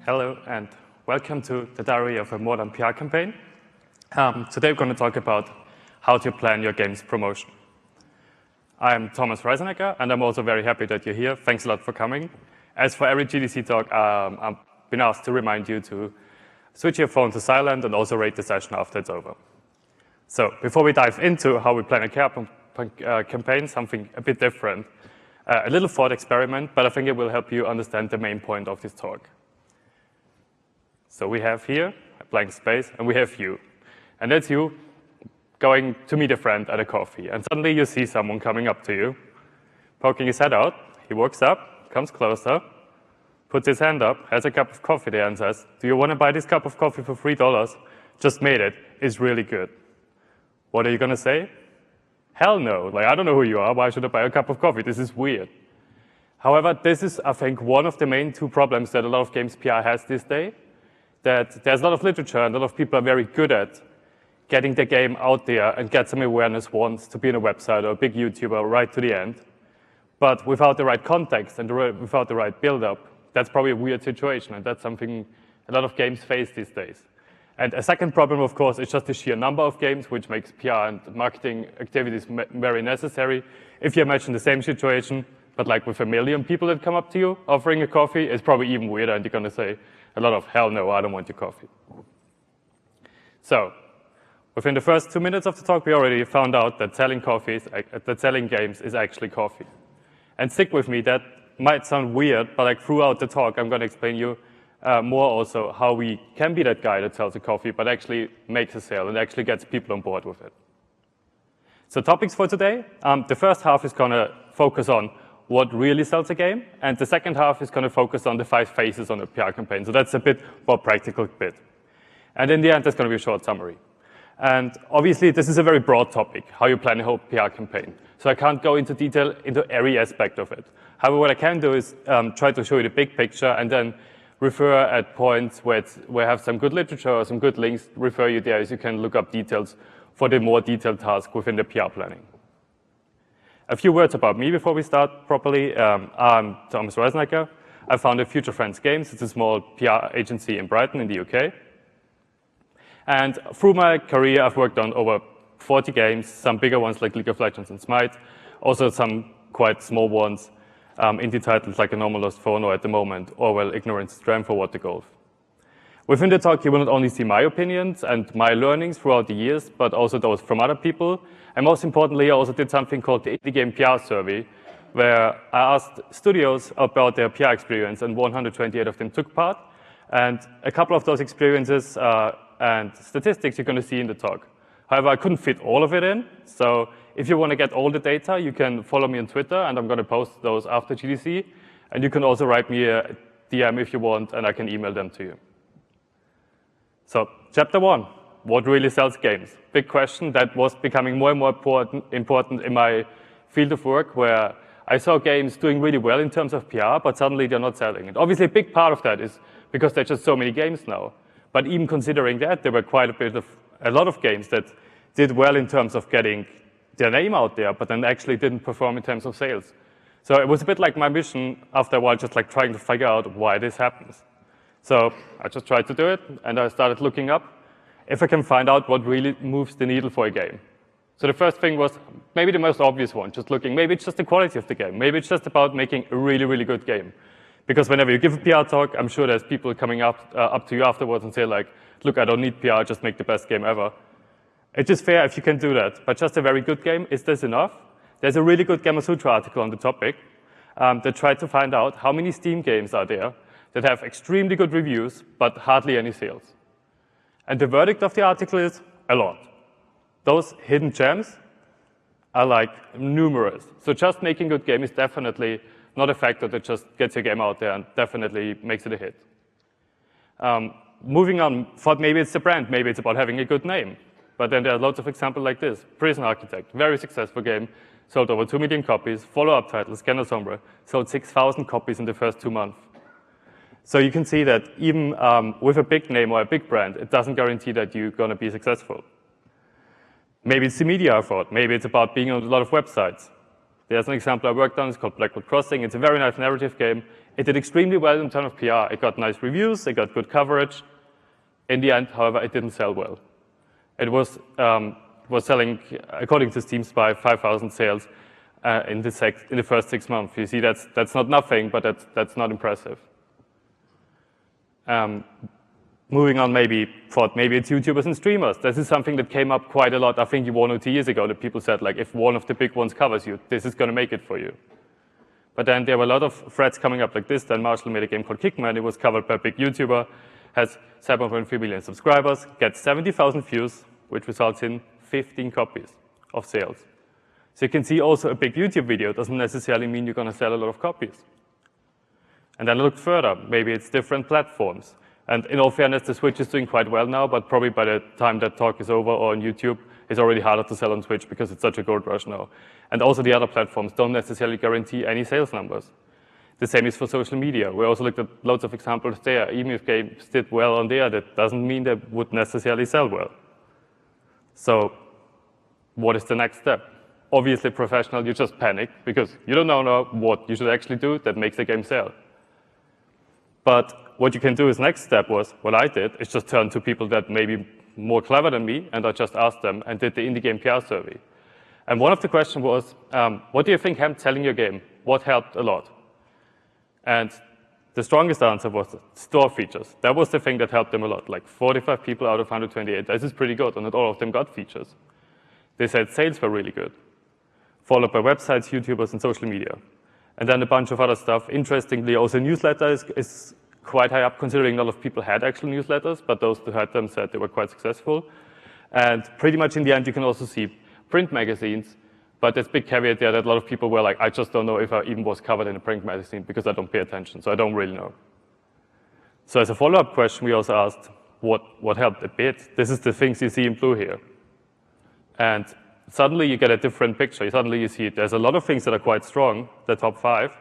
Hello, and welcome to the Diary of a Modern PR Campaign. Today we're going to talk about how to plan your game's promotion. I'm Thomas Reisenegger, and I'm also very happy that you're here. Thanks a lot for coming. As for every GDC talk, I've been asked to remind you to switch your phone to silent and also rate the session after it's over. So before we dive into how we plan a campaign, something a bit different, a little thought experiment, but I think it will help you understand the main point of this talk. So we have here a blank space, and we have you. And that's you going to meet a friend at a coffee. And suddenly you see someone coming up to you, poking his head out. He walks up, comes closer, puts his hand up, has a cup of coffee there, and says, "Do you want to buy this cup of coffee for $3? Just made it. It's really good." What are you going to say? Hell no. Like, I don't know who you are. Why should I buy a cup of coffee? This is weird. However, this is, I think, one of the main two problems that a lot of games PR has this day, that there's a lot of literature and a lot of people are very good at getting the game out there and get some awareness once to be on a website or a big YouTuber right to the end. But without the right context and without the right build-up, that's probably a weird situation, and that's something a lot of games face these days. And a second problem, of course, is just the sheer number of games, which makes PR and marketing activities very necessary. If you imagine the same situation, but like with 1 million people that come up to you offering a coffee, it's probably even weirder, and you're going to say a lot of, "Hell no, I don't want your coffee." So within the first 2 minutes of the talk, we already found out that selling games is actually coffee. And stick with me, that might sound weird, but like throughout the talk, I'm going to explain you more also how we can be that guy that sells a coffee, but actually makes a sale and actually gets people on board with it. So topics for today, the first half is going to focus on what really sells a game, and the second half is going to focus on the 5 phases on a PR campaign. So that's a bit more practical bit. And in the end, there's going to be a short summary. And obviously, this is a very broad topic, how you plan a whole PR campaign. So I can't go into detail into every aspect of it. However, what I can do is try to show you the big picture and then refer at points where I have some good literature or some good links, refer you there so you can look up details for the more detailed task within the PR planning. A few words about me before we start properly. I'm Thomas Reisenegger. I founded Future Friends Games. It's a small PR agency in Brighton in the UK. And through my career, I've worked on over 40 games, some bigger ones like League of Legends and Smite, also some quite small ones, indie titles like A Normal Lost Phone or at the moment, Orwell, Ignorance, Strength for What the Golf. Within the talk, you will not only see my opinions and my learnings throughout the years, but also those from other people. And most importantly, I also did something called the Indie Game PR Survey, where I asked studios about their PR experience, and 128 of them took part. And a couple of those experiences and statistics you're going to see in the talk. However, I couldn't fit all of it in. So if you want to get all the data, you can follow me on Twitter, and I'm going to post those after GDC. And you can also write me a DM if you want, and I can email them to you. So chapter 1, what really sells games? Big question that was becoming more and more important in my field of work, where I saw games doing really well in terms of PR, but suddenly they're not selling. And obviously a big part of that is because there's just so many games now. But even considering that, there were quite a lot of games that did well in terms of getting their name out there, but then actually didn't perform in terms of sales. So it was a bit like my mission after a while, just like trying to figure out why this happens. So I just tried to do it, and I started looking up if I can find out what really moves the needle for a game. So the first thing was maybe the most obvious one, just looking, maybe it's just the quality of the game. Maybe it's just about making a really, really good game. Because whenever you give a PR talk, I'm sure there's people coming up to you afterwards and say like, "Look, I don't need PR, just make the best game ever." It is fair if you can do that, but just a very good game, is this enough? There's a really good Gamma Sutra article on the topic that tried to find out how many Steam games are there that have extremely good reviews, but hardly any sales. And the verdict of the article is a lot. Those hidden gems are like numerous. So just making a good game is definitely not a factor that just gets your game out there and definitely makes it a hit. Moving on, thought maybe it's the brand, maybe it's about having a good name. But then there are lots of examples like this. Prison Architect, very successful game, sold over 2 million copies. Follow-up title, Scanner Sombra, sold 6,000 copies in the first 2 months. So you can see that even with a big name or a big brand, it doesn't guarantee that you're going to be successful. Maybe it's the media I thought. Maybe it's about being on a lot of websites. There's an example I worked on, it's called Blackwood Crossing. It's a very nice narrative game. It did extremely well in terms of PR. It got nice reviews, it got good coverage. In the end, however, it didn't sell well. It was selling, according to Steam Spy, 5,000 sales in the first 6 months. You see, that's not nothing, but that's not impressive. Moving on, maybe it's YouTubers and streamers. This is something that came up quite a lot, I think 1 or 2 years ago, that people said, like, if one of the big ones covers you, this is going to make it for you. But then there were a lot of threads coming up like this. Then Marshall made a game called Kickman. It was covered by a big YouTuber, has 7.3 million subscribers, gets 70,000 views, which results in 15 copies of sales. So you can see also a big YouTube video doesn't necessarily mean you're going to sell a lot of copies. And then I looked further. Maybe it's different platforms. And in all fairness, the Switch is doing quite well now, but probably by the time that talk is over or on YouTube, it's already harder to sell on Switch because it's such a gold rush now. And also the other platforms don't necessarily guarantee any sales numbers. The same is for social media. We also looked at loads of examples there. Even if games did well on there, that doesn't mean they would necessarily sell well. So what is the next step? Obviously, professional, you just panic because you don't know what you should actually do that makes the game sell. But what you can do as next step was, what I did, is just turn to people that may be more clever than me, and I just asked them and did the indie game PR survey. And one of the questions was, what do you think helped selling your game? What helped a lot? And the strongest answer was store features. That was the thing that helped them a lot, like 45 people out of 128. This is pretty good, and not all of them got features. They said sales were really good, followed by websites, YouTubers, and social media. And then a bunch of other stuff. Interestingly, also newsletter is quite high up, considering a lot of people had actual newsletters, but those who had them said they were quite successful. And pretty much in the end, you can also see print magazines, but there's a big caveat there that a lot of people were like, I just don't know if I even was covered in a print magazine because I don't pay attention, so I don't really know. So as a follow-up question, we also asked what helped a bit. This is the things you see in blue here. And suddenly you get a different picture. Suddenly you see there's a lot of things that are quite strong, the top 5,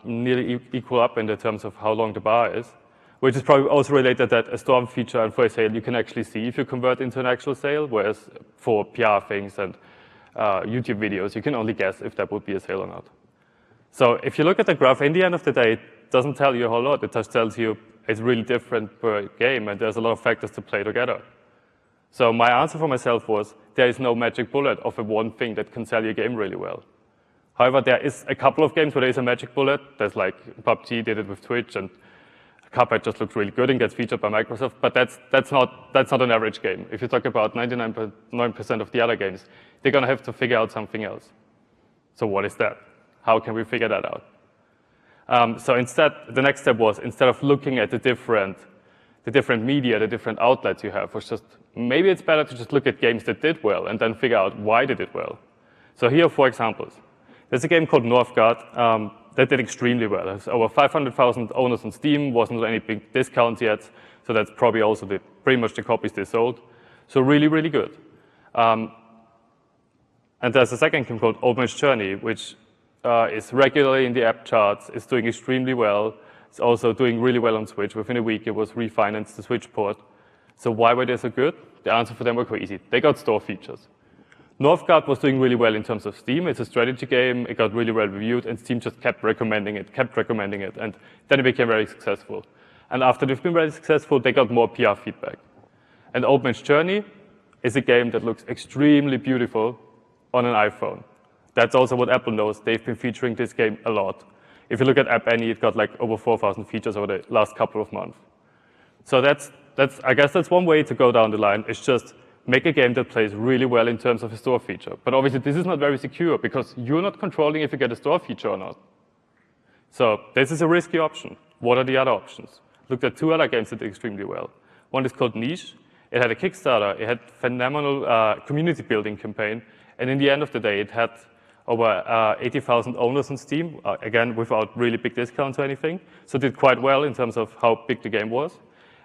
nearly equal up in the terms of how long the bar is, which is probably also related that a store feature and for a sale you can actually see if you convert into an actual sale, whereas for PR things and YouTube videos, you can only guess if that would be a sale or not. So if you look at the graph, in the end of the day, it doesn't tell you a whole lot. It just tells you it's really different per game, and there's a lot of factors to play together. So my answer for myself was, there is no magic bullet of a one thing that can sell your game really well. However, there is a couple of games where there is a magic bullet. There's like PUBG did it with Twitch, and Cuphead just looks really good and gets featured by Microsoft, but that's not an average game. If you talk about 99% of the other games, they're going to have to figure out something else. So what is that? How can we figure that out? So instead, the next step was, instead of looking at the different media, the different outlets you have, was just, maybe it's better to just look at games that did well and then figure out why they did well. So here are 4 examples. There's a game called Northgard that did extremely well. There's over 500,000 owners on Steam, wasn't any big discounts yet, so that's probably also pretty much the copies they sold. So really, really good. And there's a second game called Old Man's Journey, which is regularly in the app charts, is doing extremely well. It's also doing really well on Switch. Within a week, it was refinanced the Switch port. So why were they so good? The answer for them was quite easy. They got store features. Northgard was doing really well in terms of Steam. It's a strategy game. It got really well reviewed, and Steam just kept recommending it, and then it became very successful. And after they've been very successful, they got more PR feedback. And Old Man's Journey is a game that looks extremely beautiful on an iPhone. That's also what Apple knows. They've been featuring this game a lot. If you look at App Annie, it got like over 4,000 features over the last couple of months. So I guess that's one way to go down the line. It's just make a game that plays really well in terms of a store feature. But obviously, this is not very secure because you're not controlling if you get a store feature or not. So this is a risky option. What are the other options? Looked at 2 other games that did extremely well. One is called Niche. It had a Kickstarter. It had phenomenal community building campaign. And in the end of the day, it had over 80,000 owners on Steam, again, without really big discounts or anything. So it did quite well in terms of how big the game was.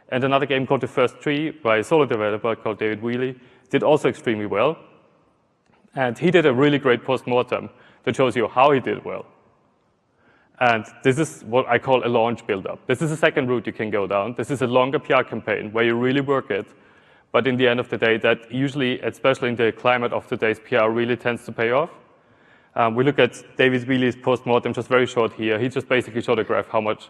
And another game called The First Tree by a solo developer called David Wheely did also extremely well. And he did a really great post-mortem that shows you how he did well. And this is what I call a launch build-up. This is a second route you can go down. This is a longer PR campaign where you really work it. But in the end of the day, that usually, especially in the climate of today's PR, really tends to pay off. We look at David Wheely's post-mortem, just very short here. He just basically showed a graph how much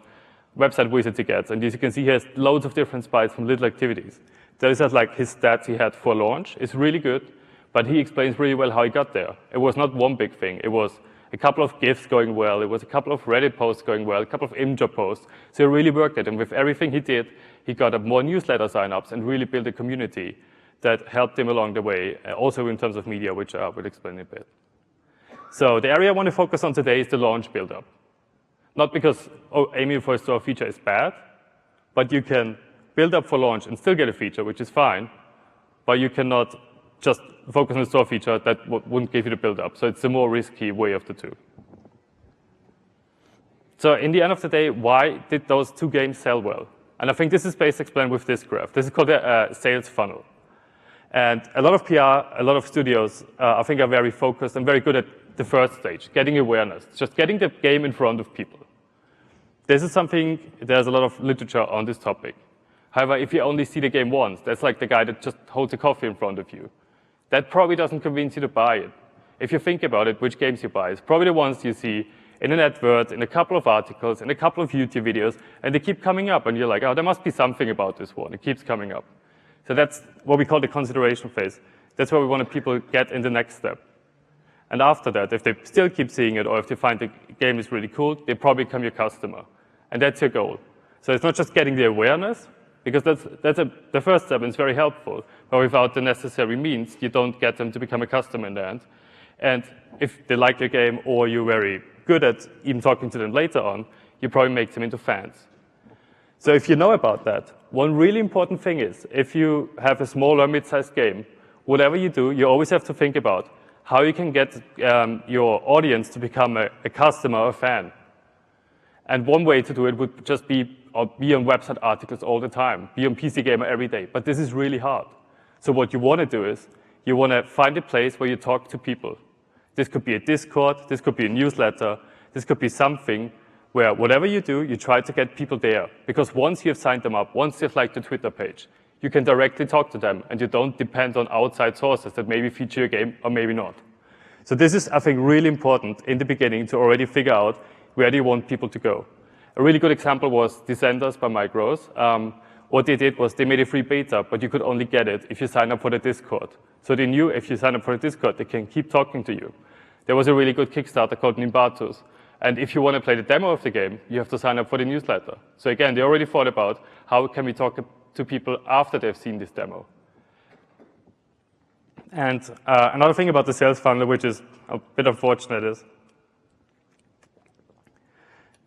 website visits he gets. And as you can see, he has loads of different spikes from little activities. That is like his stats he had for launch is really good, but he explains really well how he got there. It was not one big thing. It was a couple of GIFs going well. It was a couple of Reddit posts going well, a couple of Imgur posts. So he really worked it. And with everything he did, he got up more newsletter signups and really built a community that helped him along the way, also in terms of media, which I will explain in a bit. So the area I want to focus on today is the launch buildup. Not because aiming for a store feature is bad, but you can build up for launch and still get a feature, which is fine, but you cannot just focus on the store feature that wouldn't give you the build-up. So it's a more risky way of the two. So in the end of the day, why did those two games sell well? And I think this is best explained with this graph. This is called a sales funnel. And a lot of PR, a lot of studios, I think are very focused and very good at the first stage, getting awareness, just getting the game in front of people. This is something, there's a lot of literature on this topic. However, if you only see the game once, that's like the guy that just holds a coffee in front of you. That probably doesn't convince you to buy it. If you think about it, which games you buy, it's probably the ones you see in an advert, in a couple of articles, in a couple of YouTube videos, and they keep coming up, and you're like, oh, there must be something about this one. It keeps coming up. So that's what we call the consideration phase. That's where we want people to get in the next step. And after that, if they still keep seeing it, or if they find the game is really cool, they probably become your customer. And that's your goal. So it's not just getting the awareness, because that's the first step, and it's very helpful. But without the necessary means, you don't get them to become a customer in the end. And if they like your game, or you're very good at even talking to them later on, you probably make them into fans. So if you know about that, one really important thing is, if you have a small or mid-sized game, whatever you do, you always have to think about how you can get your audience to become a customer or a fan. And one way to do it would just be on website articles all the time, be on PC Gamer every day. But this is really hard. So what you want to do is, you want to find a place where you talk to people. This could be a Discord, this could be a newsletter, this could be something where whatever you do, you try to get people there. Because once you've signed them up, once you've liked the Twitter page, you can directly talk to them, and you don't depend on outside sources that maybe feature your game or maybe not. So this is, I think, really important in the beginning to already figure out where do you want people to go. A really good example was Descenders by Mike Rose. What they did was they made a free beta, but you could only get it if you sign up for the Discord. So they knew if you sign up for the Discord, they can keep talking to you. There was a really good Kickstarter called Nimbatus. And if you want to play the demo of the game, you have to sign up for the newsletter. So again, they already thought about how can we talk to people after they've seen this demo. And another thing about the sales funnel, which is a bit unfortunate, is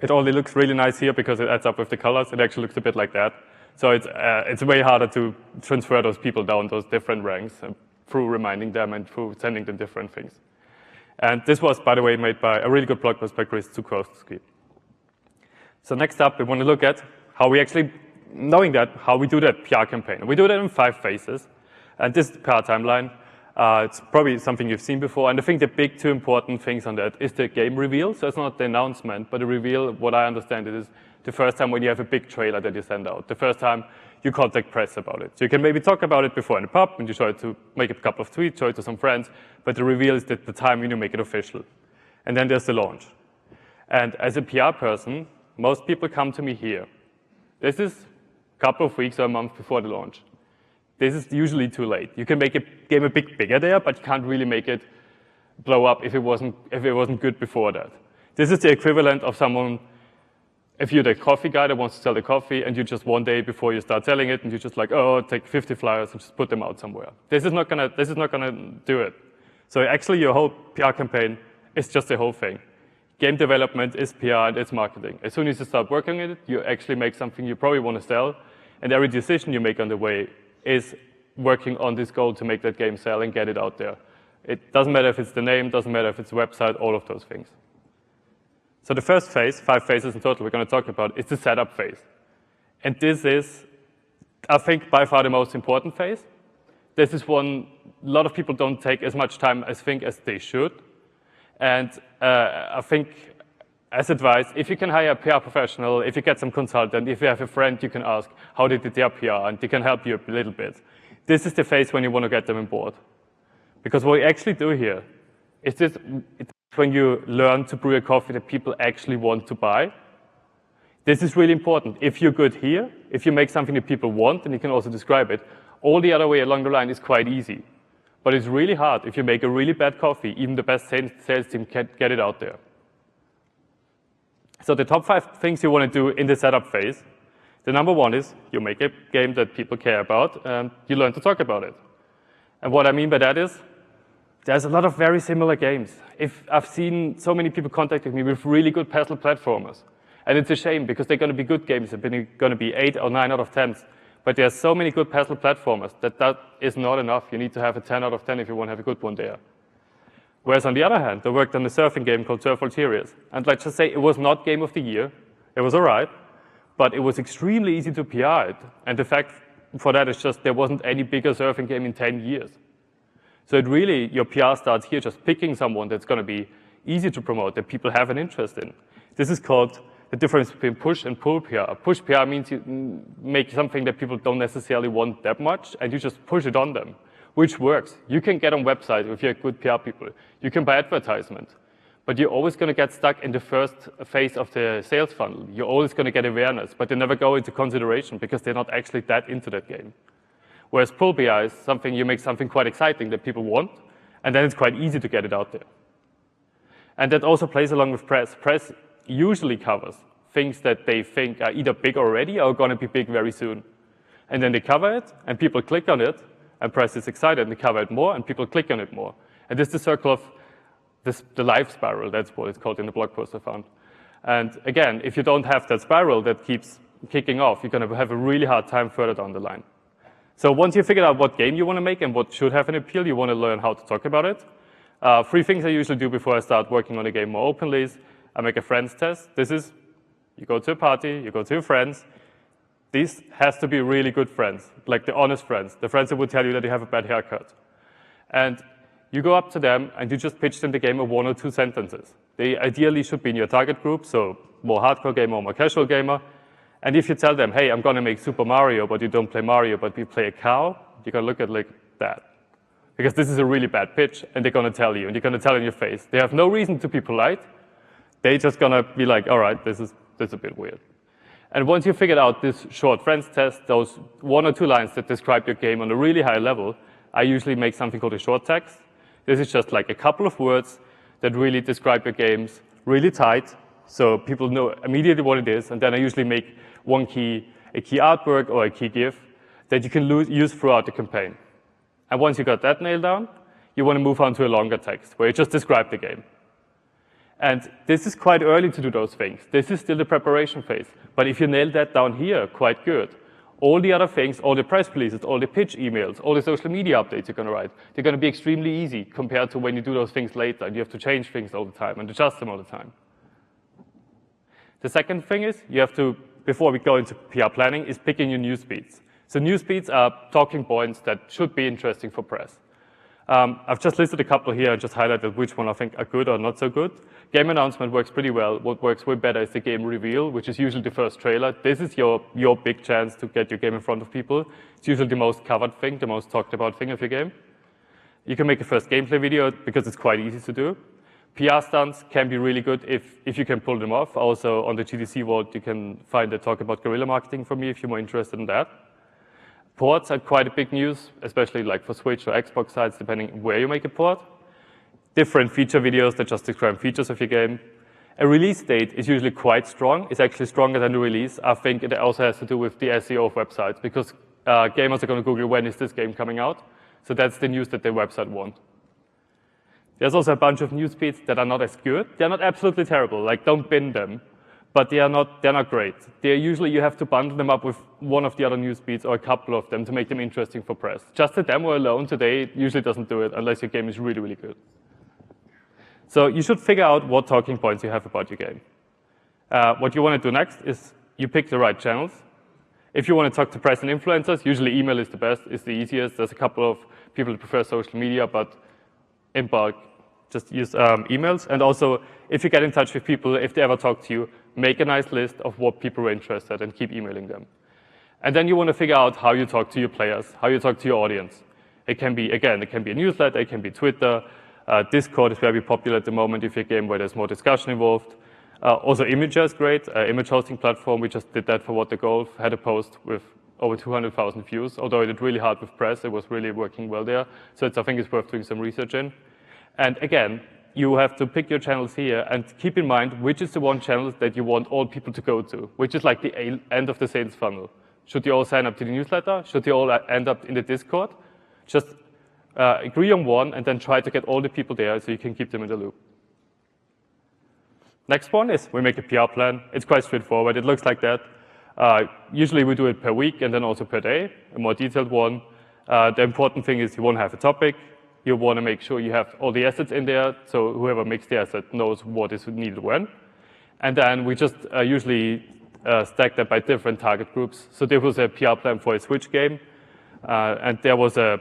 it only looks really nice here because it adds up with the colors. It actually looks a bit like that. So it's way harder to transfer those people down those different ranks through reminding them and through sending them different things. And this was, by the way, made by a really good blog post by Chris Zukowski. So next up, we want to look at how we actually, knowing that, how we do that PR campaign. We do that in 5 phases. And this PR timeline, it's probably something you've seen before. And I think the big 2 important things on that is the game reveal. So it's not the announcement, but the reveal, what I understand it is the first time when you have a big trailer that you send out. The first time you contact press about it. So you can maybe talk about it before in the pub, and you try to make a couple of tweets, show it to some friends, but the reveal is the time when you make it official. And then there's the launch. And as a PR person, most people come to me here. This is a couple of weeks or a month before the launch. This is usually too late. You can make a game a bit bigger there, but you can't really make it blow up if it wasn't good before that. This is the equivalent of someone, if you're the coffee guy that wants to sell the coffee, and you just one day before you start selling it, and you're just like, oh, take 50 flyers and just put them out somewhere. This is not gonna do it. So actually, your whole PR campaign is just the whole thing. Game development is PR and it's marketing. As soon as you start working on it, you actually make something you probably want to sell, and every decision you make on the way is working on this goal to make that game sell and get it out there. It doesn't matter if it's the name, doesn't matter if it's a website, all of those things. So the first phase, 5 phases in total we're going to talk about, is the setup phase. And this is, I think, by far the most important phase. This is one a lot of people don't take as much time as they should. And I think, as advice, if you can hire a PR professional, if you get some consultant, if you have a friend you can ask, how they did their PR, and they can help you a little bit. This is the phase when you want to get them on board. Because what we actually do here is this, it's when you learn to brew a coffee that people actually want to buy. This is really important. If you're good here, if you make something that people want, and you can also describe it, all the other way along the line is quite easy. But it's really hard if you make a really bad coffee, even the best sales team can't get it out there. So the top 5 things you want to do in the setup phase, the number 1 is you make a game that people care about, and you learn to talk about it. And what I mean by that is, there's a lot of very similar games. I've seen so many people contacting me with really good puzzle platformers. And it's a shame, because they're going to be good games. They're going to be 8 or 9 out of 10s. But there's so many good puzzle platformers that is not enough. You need to have a 10 out of 10 if you want to have a good one there. Whereas on the other hand, I worked on a surfing game called Surf Ulteriors. And let's just say it was not Game of the Year. It was all right. But it was extremely easy to PR it. And the fact for that is just there wasn't any bigger surfing game in 10 years. So it really, your PR starts here, just picking someone that's going to be easy to promote, that people have an interest in. This is called the difference between push and pull PR. Push PR means you make something that people don't necessarily want that much, and you just push it on them, which works. You can get on websites if you're good PR people. You can buy advertisement. But you're always going to get stuck in the first phase of the sales funnel. You're always going to get awareness, but they never go into consideration because they're not actually that into that game. Whereas pull PR is something, you make something quite exciting that people want, and then it's quite easy to get it out there. And that also plays along with press. Press usually covers things that they think are either big already or going to be big very soon. And then they cover it, and people click on it, and press is excited, and they cover it more, and people click on it more. And this is the circle of the life spiral, that's what it's called in the blog post I found. And again, if you don't have that spiral that keeps kicking off, you're going to have a really hard time further down the line. So once you figured out what game you want to make and what should have an appeal, you want to learn how to talk about it. 3 things I usually do before I start working on a game more openly is I make a friends test. This is, you go to a party, you go to your friends. These has to be really good friends, like the honest friends, the friends that would tell you that you have a bad haircut. And you go up to them and you just pitch them the game of 1 or 2 sentences. They ideally should be in your target group, so more hardcore gamer or more casual gamer. And if you tell them, hey, I'm going to make Super Mario, but you don't play Mario, but we play a cow, you're going to look at like that. Because this is a really bad pitch, and they're going to tell you, and you're going to tell in your face. They have no reason to be polite. They're just going to be like, all right, this is a bit weird. And once you figured out this short friends test, those 1 or 2 lines that describe your game on a really high level, I usually make something called a short text. This is just like a couple of words that really describe your games really tight, so people know immediately what it is, and then I usually make a key artwork or a key GIF that you can use throughout the campaign. And once you got that nailed down, you want to move on to a longer text where you just describe the game. And this is quite early to do those things. This is still the preparation phase. But if you nail that down here quite good, all the other things, all the press releases, all the pitch emails, all the social media updates you're going to write, they're going to be extremely easy compared to when you do those things later and you have to change things all the time and adjust them all the time. The second thing is you have to, before we go into PR planning, is picking your news beats. So news beats are talking points that should be interesting for press. I've just listed a couple here and just highlighted which one I think are good or not so good. Game announcement works pretty well. What works way better is the game reveal, which is usually the first trailer. This is your big chance to get your game in front of people. It's usually the most covered thing, the most talked about thing of your game. You can make a first gameplay video because it's quite easy to do. PR stunts can be really good if you can pull them off. Also on the GDC vault, you can find a talk about guerrilla marketing from me if you're more interested in that. Ports are quite a big news, especially like for Switch or Xbox sites, depending where you make a port. Different feature videos that just describe features of your game. A release date is usually quite strong. It's actually stronger than the release. I think it also has to do with the SEO of websites because gamers are going to Google when is this game coming out. So that's the news that their website want. There's also a bunch of news feeds that are not as good. They're not absolutely terrible, like don't bin them. But they're not great. They're usually, you have to bundle them up with one of the other news feeds or a couple of them to make them interesting for press. Just a demo alone today usually doesn't do it unless your game is really, really good. So you should figure out what talking points you have about your game. What you want to do next is you pick the right channels. If you want to talk to press and influencers, usually email is the best, it's the easiest. There's a couple of people that prefer social media, but in bulk, just use emails. And also, if you get in touch with people, if they ever talk to you, make a nice list of what people are interested in and keep emailing them. And then you want to figure out how you talk to your players, how you talk to your audience. It can be, again, it can be a newsletter, it can be Twitter, Discord is very popular at the moment if you're a game where there's more discussion involved. Also, Imgur is great, image hosting platform. We just did that for What the Golf, had a post with over 200,000 views. Although it did really hard with press, it was really working well there. So I think it's worth doing some research in. And again, you have to pick your channels here and keep in mind which is the one channel that you want all people to go to, which is like the end of the sales funnel. Should they all sign up to the newsletter? Should they all end up in the Discord? Just agree on one and then try to get all the people there so you can keep them in the loop. Next one is we make a PR plan. It's quite straightforward. It looks like that. Usually we do it per week and then also per day, a more detailed one. The important thing is you want to have a topic. You want to make sure you have all the assets in there, so whoever makes the asset knows what is needed when. And then we just usually stack that by different target groups. So there was a PR plan for a Switch game, and there was a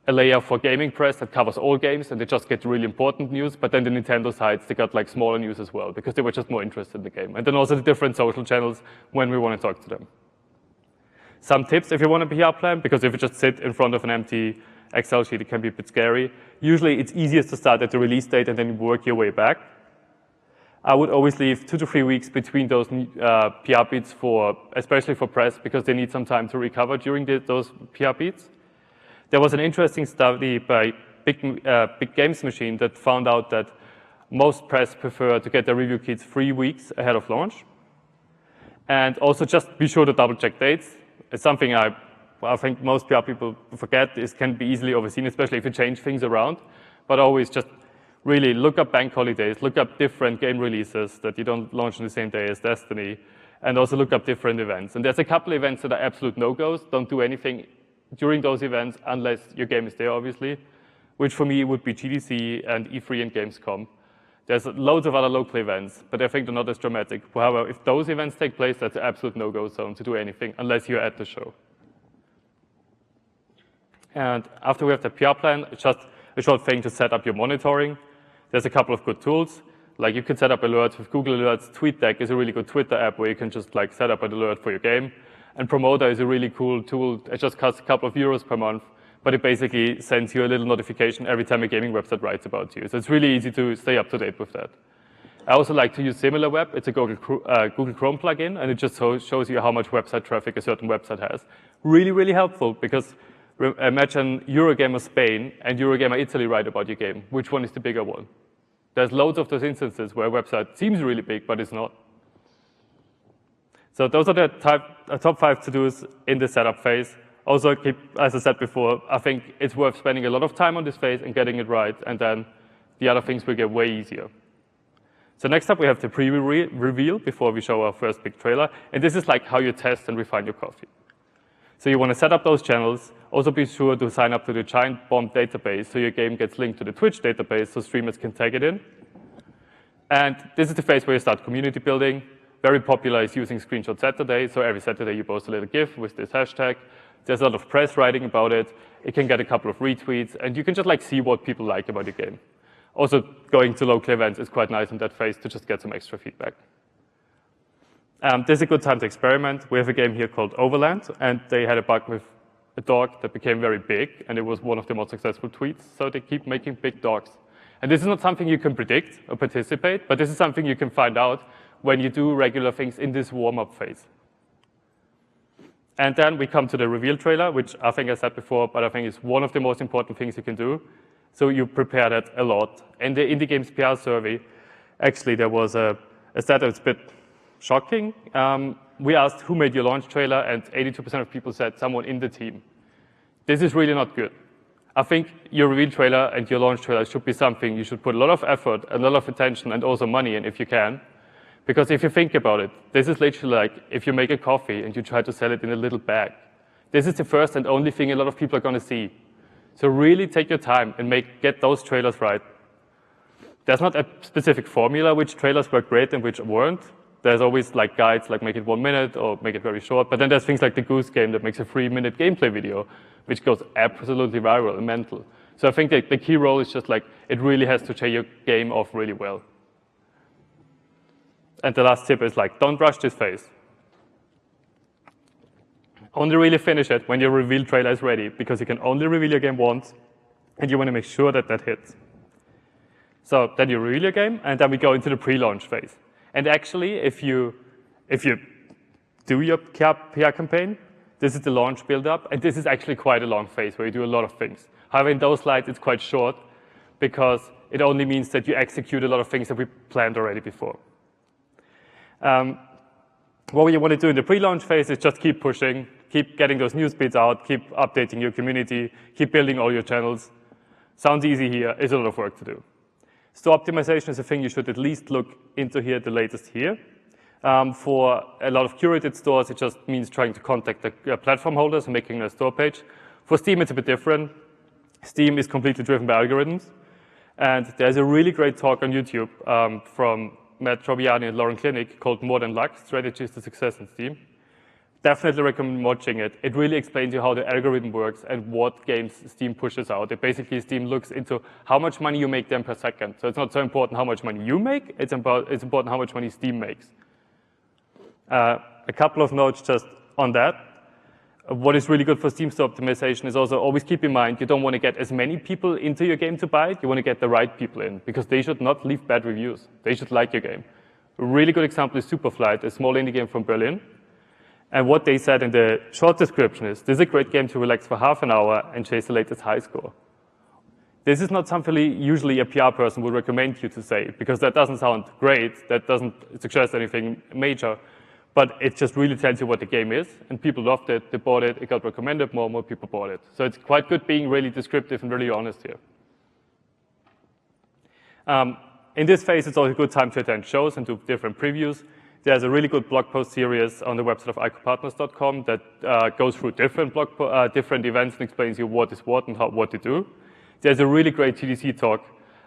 layer for gaming press that covers all games, and they just get really important news. But then the Nintendo sites, they got like smaller news as well, because they were just more interested in the game. And then also the different social channels when we want to talk to them. Some tips if you want a PR plan, because if you just sit in front of an empty Excel sheet, it can be a bit scary. Usually it's easiest to start at the release date and then work your way back. I would always leave 2 to 3 weeks between those PR beats, especially for press, because they need some time to recover during those PR beats. There was an interesting study by Big Games Machine that found out that most press prefer to get their review kits 3 weeks ahead of launch. And also just be sure to double check dates. It's something I think most PR people forget. This can be easily overseen, especially if you change things around. But always just really look up bank holidays, look up different game releases that you don't launch on the same day as Destiny, and also look up different events. And there's a couple of events that are absolute no-goes. Don't do anything during those events unless your game is there, obviously, which for me would be GDC and E3 and Gamescom. There's loads of other local events, but I think they're not as dramatic. However, if those events take place, that's an absolute no-go zone to do anything unless you're at the show. And after we have the PR plan, it's just a short thing to set up your monitoring. There's a couple of good tools. Like you can set up alerts with Google Alerts. TweetDeck is a really good Twitter app where you can just like set up an alert for your game. And Promoter is a really cool tool. It just costs a couple of euros per month, but it basically sends you a little notification every time a gaming website writes about you. So it's really easy to stay up to date with that. I also like to use SimilarWeb. It's a Google Chrome plugin, and it just shows you how much website traffic a certain website has. Really, really helpful, because imagine Eurogamer Spain and Eurogamer Italy write about your game. Which one is the bigger one? There's loads of those instances where a website seems really big, but it's not. So those are the top 5 to-dos in the setup phase. Also, as I said before, I think it's worth spending a lot of time on this phase and getting it right, and then the other things will get way easier. So next up, we have the preview reveal before we show our first big trailer. And this is like how you test and refine your coffee. So you want to set up those channels. Also be sure to sign up to the Giant Bomb database so your game gets linked to the Twitch database so streamers can tag it in. And this is the phase where you start community building. Very popular is using Screenshot Saturday. So every Saturday you post a little GIF with this hashtag. There's a lot of press writing about it. It can get a couple of retweets. And you can just like see what people like about your game. Also, going to local events is quite nice in that phase to just get some extra feedback. This is a good time to experiment. We have a game here called Overland, and they had a bug with a dog that became very big, and it was one of the most successful tweets. So they keep making big dogs. And this is not something you can predict or participate, but this is something you can find out when you do regular things in this warm-up phase. And then we come to the reveal trailer, which I think I said before, but I think is one of the most important things you can do. So you prepare that a lot. In the Indie Games PR survey, actually there was a stat that's a bit shocking. We asked who made your launch trailer, and 82% of people said someone in the team. This is really not good. I think your reveal trailer and your launch trailer should be something you should put a lot of effort, a lot of attention, and also money in if you can. Because if you think about it, this is literally like if you make a coffee and you try to sell it in a little bag. This is the first and only thing a lot of people are going to see. So really take your time and get those trailers right. There's not a specific formula which trailers work great and which weren't. There's always like guides like make it 1 minute or make it very short. But then there's things like the Goose Game that makes a 3-minute gameplay video, which goes absolutely viral and mental. So I think the key role is just like it really has to show your game off really well. And the last tip is like don't rush this phase. Only really finish it when your reveal trailer is ready, because you can only reveal your game once, and you want to make sure that that hits. So then you reveal your game, and then we go into the pre-launch phase. And actually, if you do your PR campaign, this is the launch build-up, and this is actually quite a long phase where you do a lot of things. However, in those slides, it's quite short because it only means that you execute a lot of things that we planned already before. What you want to do in the pre-launch phase is just keep pushing, keep getting those news feeds out, keep updating your community, keep building all your channels. Sounds easy here, it's a lot of work to do. Store optimization is a thing you should at least look into here, the latest here. For a lot of curated stores, it just means trying to contact the platform holders and making a store page. For Steam, it's a bit different. Steam is completely driven by algorithms. And there's a really great talk on YouTube from Matt Troviani and Lauren Klinik called More Than Luck, Strategies to Success in Steam. Definitely recommend watching it. It really explains you how the algorithm works and what games Steam pushes out. It basically, Steam looks into how much money you make them per second. So it's not so important how much money you make, it's important how much money Steam makes. A couple of notes just on that. What is really good for Steam store optimization is also always keep in mind you don't want to get as many people into your game to buy it, you want to get the right people in, because they should not leave bad reviews. They should like your game. A really good example is Superflight, a small indie game from Berlin. And what they said in the short description is, this is a great game to relax for half an hour and chase the latest high score. This is not something usually a PR person would recommend you to say, because that doesn't sound great, that doesn't suggest anything major. But it just really tells you what the game is, and people loved it, they bought it, it got recommended, more people bought it. So it's quite good being really descriptive and really honest here. In this phase, it's also a good time to attend shows and do different previews. There's a really good blog post series on the website of icopartners.com that goes through different events and explains you what is what and what to do. There's a really great GDC talk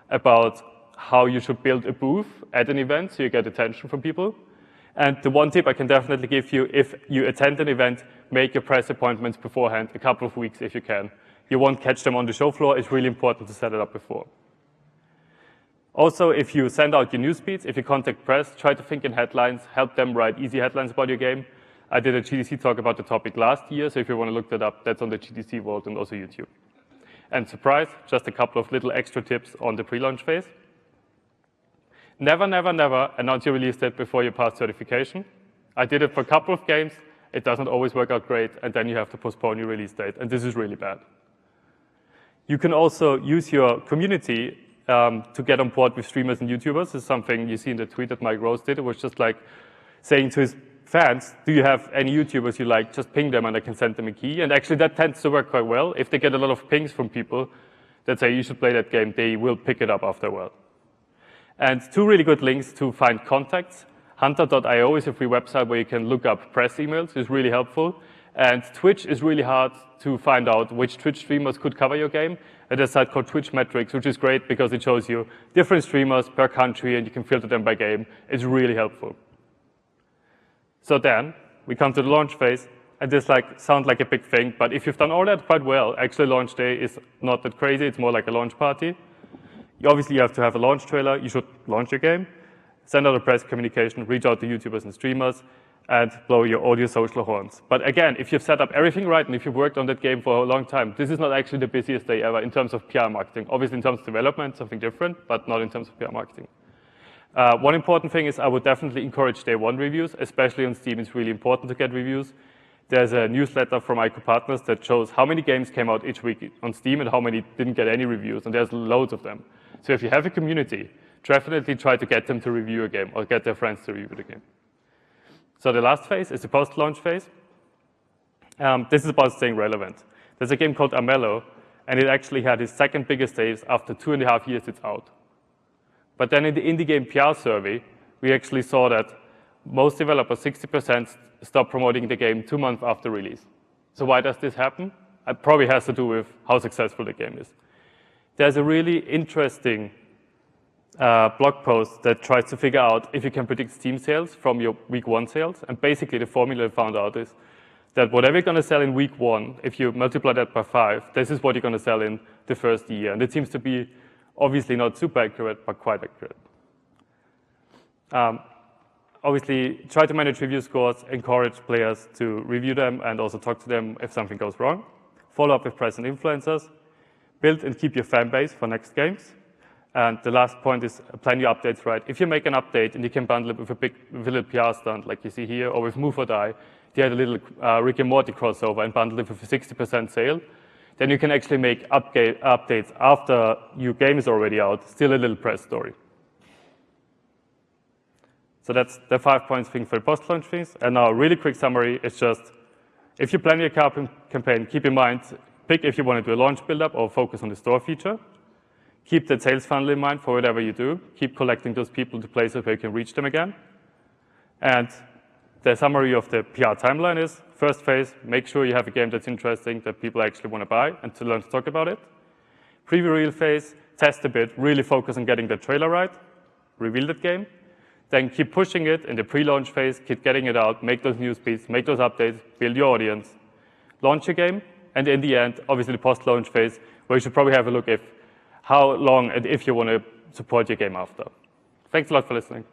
about how you should build a booth at an event so you get attention from people. And the one tip I can definitely give you, if you attend an event, make your press appointments beforehand, a couple of weeks if you can. You won't catch them on the show floor. It's really important to set it up before. Also, if you send out your news feeds, if you contact press, try to think in headlines, help them write easy headlines about your game. I did a GDC talk about the topic last year, so if you want to look that up, that's on the GDC Vault and also YouTube. And surprise, just a couple of little extra tips on the pre-launch phase. Never, never, never announce your release date before you pass certification. I did it for a couple of games. It doesn't always work out great, and then you have to postpone your release date, and this is really bad. You can also use your community to get on board with streamers and YouTubers. This is something you see in the tweet that Mike Rose did. It was just like saying to his fans, do you have any YouTubers you like? Just ping them, and I can send them a key. And actually, that tends to work quite well. If they get a lot of pings from people that say you should play that game, they will pick it up after a while. And two really good links to find contacts. Hunter.io is a free website where you can look up press emails. It's really helpful. And Twitch is really hard to find out which Twitch streamers could cover your game. And there's a site called Twitch Metrics, which is great because it shows you different streamers per country, and you can filter them by game. It's really helpful. So then we come to the launch phase. And this sounds like a big thing, but if you've done all that quite well, actually launch day is not that crazy. It's more like a launch party. Obviously, you have to have a launch trailer. You should launch your game, send out a press communication, reach out to YouTubers and streamers, and blow all your social horns. But again, if you've set up everything right and if you've worked on that game for a long time, this is not actually the busiest day ever in terms of PR marketing. Obviously, in terms of development, something different, but not in terms of PR marketing. One important thing is I would definitely encourage day one reviews, especially on Steam. It's really important to get reviews. There's a newsletter from ICO Partners that shows how many games came out each week on Steam and how many didn't get any reviews, and there's loads of them. So if you have a community, definitely try to get them to review a game or get their friends to review the game. So the last phase is the post-launch phase. This is about staying relevant. There's a game called Armello, and it actually had its second biggest days after 2.5 years it's out. But then in the indie game PR survey, we actually saw that most developers, 60%, stop promoting the game 2 months after release. So why does this happen? It probably has to do with how successful the game is. There's a really interesting blog post that tries to figure out if you can predict Steam sales from your week one sales. And basically, the formula I found out is that whatever you're going to sell in week one, if you multiply that by 5, this is what you're going to sell in the first year. And it seems to be obviously not super accurate, but quite accurate. Obviously, try to manage review scores, encourage players to review them, and also talk to them if something goes wrong. Follow up with press and influencers. Build and keep your fan base for next games. And the last point is plan your updates right. If you make an update and you can bundle it with a little PR stunt like you see here, or with Move or Die, you had a little Rick and Morty crossover and bundle it with a 60% sale, then you can actually make updates after your game is already out, still a little press story. So that's the 5 points thing for the post-launch things. And now a really quick summary is just, if you plan your campaign, keep in mind, pick if you want to do a launch build-up or focus on the store feature. Keep the sales funnel in mind for whatever you do. Keep collecting those people to places where you can reach them again. And the summary of the PR timeline is, first phase, make sure you have a game that's interesting, that people actually want to buy and to learn to talk about it. Preview reel phase, test a bit, really focus on getting the trailer right, reveal that game. Then keep pushing it in the pre-launch phase, keep getting it out, make those news beats, make those updates, build your audience, launch your game, and in the end, obviously the post-launch phase, where you should probably have a look at how long and if you want to support your game after. Thanks a lot for listening.